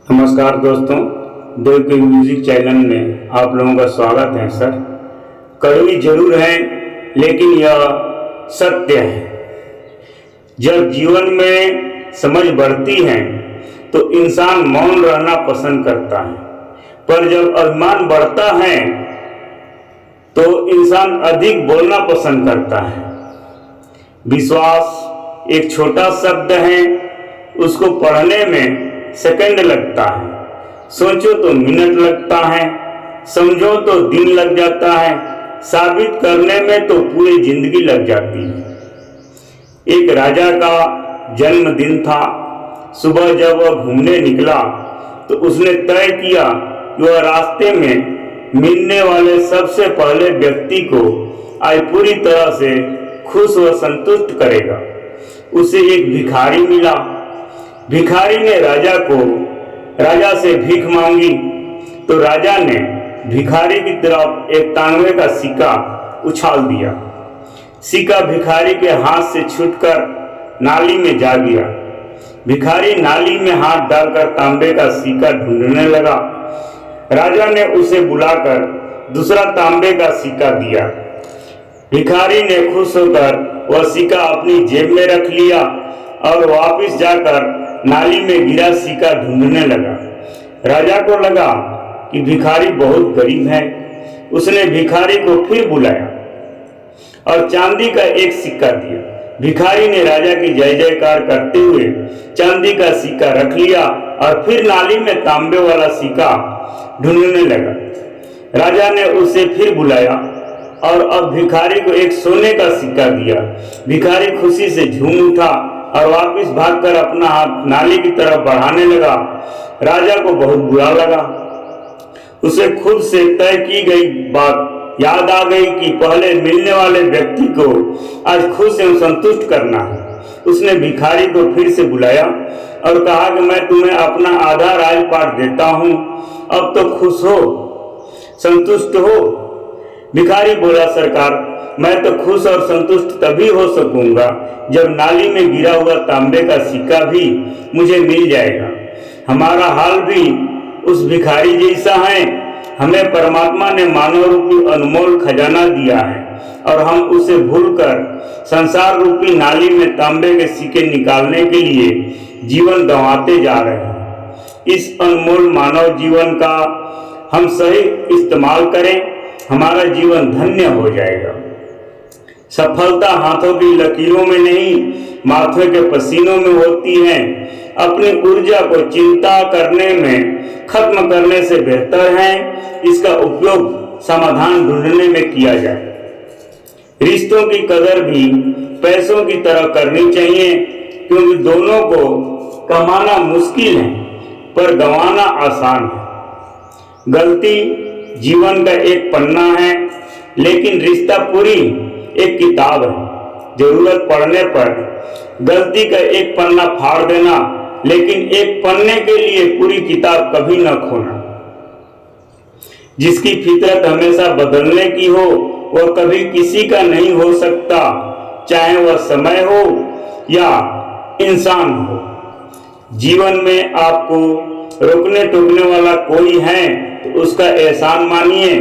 नमस्कार दोस्तों, देव के म्यूजिक चैनल में आप लोगों का स्वागत है। सर, कड़वी जरूर है लेकिन यह सत्य है। जब जीवन में समझ बढ़ती है तो इंसान मौन रहना पसंद करता है, पर जब अभिमान बढ़ता है तो इंसान अधिक बोलना पसंद करता है। विश्वास एक छोटा शब्द है, उसको पढ़ने में सेकंड लगता है, सोचो तो मिनट लगता है, समझो तो दिन लग जाता है, साबित करने में तो पूरी जिंदगी लग जाती है। एक राजा का जन्मदिन था। सुबह जब वह घूमने निकला तो उसने तय किया कि वह रास्ते में मिलने वाले सबसे पहले व्यक्ति को आज पूरी तरह से खुश व संतुष्ट करेगा। उसे एक भिखारी मिला। भिखारी ने राजा से भीख मांगी तो राजा ने भिखारी की तरफ एक तांबे का सिक्का उछाल दिया। सिक्का भिखारी के हाथ से छूटकर नाली में जा गिरा। भिखारी नाली में हाथ डालकर तांबे का सिक्का ढूंढने लगा। राजा ने उसे बुलाकर दूसरा तांबे का सिक्का दिया। भिखारी ने खुश होकर वह सिक्का अपनी जेब में रख लिया और वापस जाकर नाली में गिरा सिक्का ढूंढने लगा। राजा को लगा कि भिखारी बहुत गरीब है। उसने भिखारी को फिर बुलाया और चांदी का एक सिक्का दिया। भिखारी ने राजा की जय जयकार करते हुए चांदी का सिक्का रख लिया और फिर नाली में तांबे वाला सिक्का ढूंढने लगा। राजा ने उसे फिर बुलाया और अब भिखारी को एक सोने का सिक्का दिया। भिखारी खुशी से झूम उठा और वापस भागकर अपना हाथ नाली की तरफ बढ़ाने लगा। राजा को बहुत बुरा लगा। उसे खुद से तय की गई बात याद आ गई कि पहले मिलने वाले व्यक्ति को आज खुश एवं संतुष्ट करना है। उसने भिखारी को फिर से बुलाया और कहा कि मैं तुम्हें अपना आधा राजपाट देता हूं, अब तो खुश हो, संतुष्ट हो। भिखारी बोला, सरकार, मैं तो खुश और संतुष्ट तभी हो सकूंगा जब नाली में गिरा हुआ तांबे का सिक्का भी मुझे मिल जाएगा। हमारा हाल भी उस भिखारी जैसा है। हमें परमात्मा ने मानव रूपी अनमोल खजाना दिया है और हम उसे भूलकर संसार रूपी नाली में तांबे के सिक्के निकालने के लिए जीवन गंवाते जा रहे हैं। इस अनमोल मानव जीवन का हम सही इस्तेमाल करें, हमारा जीवन धन्य हो जाएगा। सफलता हाथों की लकीरों में नहीं, माथे के पसीनों में होती है। अपनी ऊर्जा को चिंता करने में खत्म करने से बेहतर है इसका उपयोग समाधान ढूंढने में किया जाए। रिश्तों की कदर भी पैसों की तरह करनी चाहिए, क्योंकि दोनों को कमाना मुश्किल है पर गंवाना आसान है। गलती जीवन का एक पन्ना है, लेकिन रिश्ता पूरी एक किताब है। जरूरत पड़ने पर गलती का एक पन्ना फाड़ देना, लेकिन एक पन्ने के लिए पूरी किताब कभी न खोना। जिसकी फितरत हमेशा बदलने की हो वह कभी किसी का नहीं हो सकता, चाहे वह समय हो या इंसान हो। जीवन में आपको रोकने टोकने वाला कोई है तो उसका एहसान मानिए,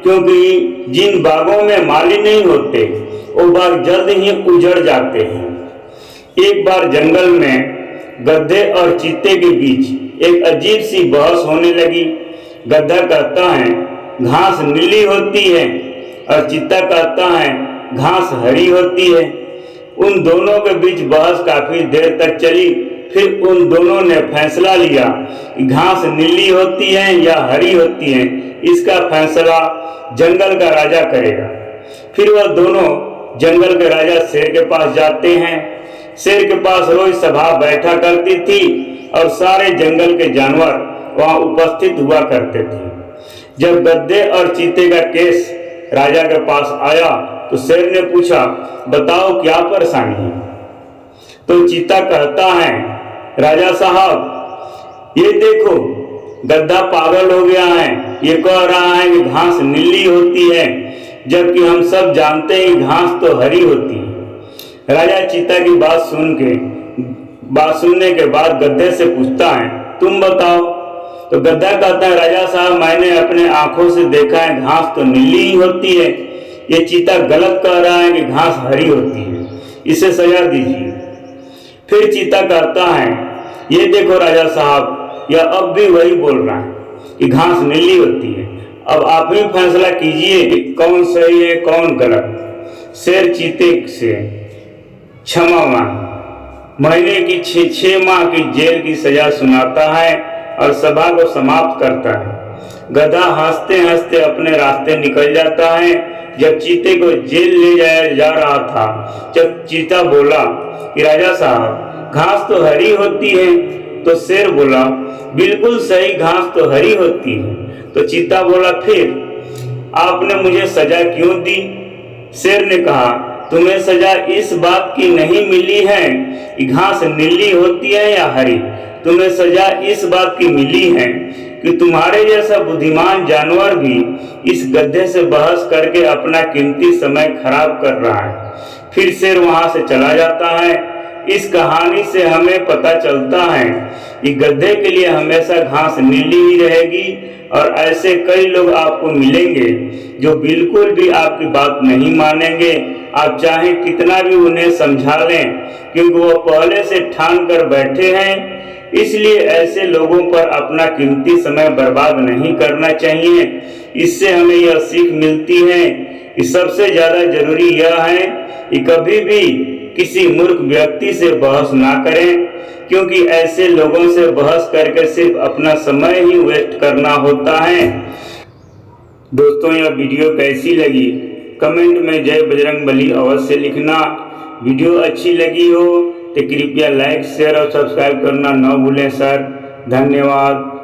क्योंकि जिन बागों में माली नहीं होते वो बाग जल्द ही उजड़ जाते हैं। एक बार जंगल में गधे और चीते के बीच एक अजीब सी बहस होने लगी। गधा कहता है घास नीली होती है और चीता कहता है घास हरी होती है। उन दोनों के बीच बहस काफी देर तक चली। फिर उन दोनों ने फैसला लिया कि घास नीली होती है या हरी होती है, इसका फैसला जंगल का राजा करेगा। फिर वह दोनों जंगल के राजा शेर के पास जाते हैं। शेर के पास रोज सभा बैठा करती थी और सारे जंगल के जानवर वहां उपस्थित हुआ करते थे। जब गधे और चीते का केस राजा के पास आया तो शेर ने पूछा, बताओ क्या परेशानी है? तो चीता कहता है, राजा साहब, ये देखो गधा पागल हो गया है। ये कह रहा है कि घास नीली होती है, जबकि हम सब जानते हैं घास तो हरी होती है। राजा चीता की बात सुनने के बाद गधे से पूछता है, तुम बताओ तो गद्दा कहता है, राजा साहब मैंने अपने आंखों से देखा है घास तो नीली ही होती है, ये चीता गलत कह रहा है कि घास हरी होती है, इसे सजा दीजिए। फिर चीता कहता है, ये देखो राजा साहब, यह अब भी वही बोल रहा है कि घास नीली होती है, अब आप ही फैसला कीजिए कि कौन सही है कौन गलत। शेर चीते से क्षमा मांग महीने की 6 माह की जेल की सजा सुनाता है और सभा को समाप्त करता है। गधा हंसते हंसते अपने रास्ते निकल जाता है। जब चीते को जेल ले जाया जा रहा था, जब चीता बोला कि राजा साहब घास तो हरी होती है, तो शेर बोला बिल्कुल सही, घास तो हरी होती है। तो चीता बोला, फिर आपने मुझे सजा क्यों दी? शेर ने कहा, तुम्हें सजा इस बात की नहीं मिली है कि घास नीली होती है या हरी, तुम्हें सजा इस बात की मिली है कि तुम्हारे जैसा बुद्धिमान जानवर भी इस गधे से बहस करके अपना कीमती समय खराब कर रहा है। फिर शेर वहां से चला जाता है। इस कहानी से हमें पता चलता है कि गधे के लिए हमेशा घास नीली ही रहेगी और ऐसे कई लोग आपको मिलेंगे जो बिल्कुल भी आपकी बात नहीं मानेंगे, आप चाहे कितना भी उन्हें समझा लें, क्योंकि वो पहले से ठान कर बैठे हैं। इसलिए ऐसे लोगों पर अपना कीमती समय बर्बाद नहीं करना चाहिए। इससे हमें यह सीख मिलती है कि सबसे ज्यादा जरूरी यह है कि कभी भी किसी मूर्ख व्यक्ति से बहस ना करें, क्योंकि ऐसे लोगों से बहस करके सिर्फ अपना समय ही वेस्ट करना होता है। दोस्तों, यह वीडियो कैसी लगी कमेंट में जय बजरंगबली अवश्य लिखना। वीडियो अच्छी लगी हो तो कृपया लाइक शेयर और सब्सक्राइब करना न भूलें सर। धन्यवाद।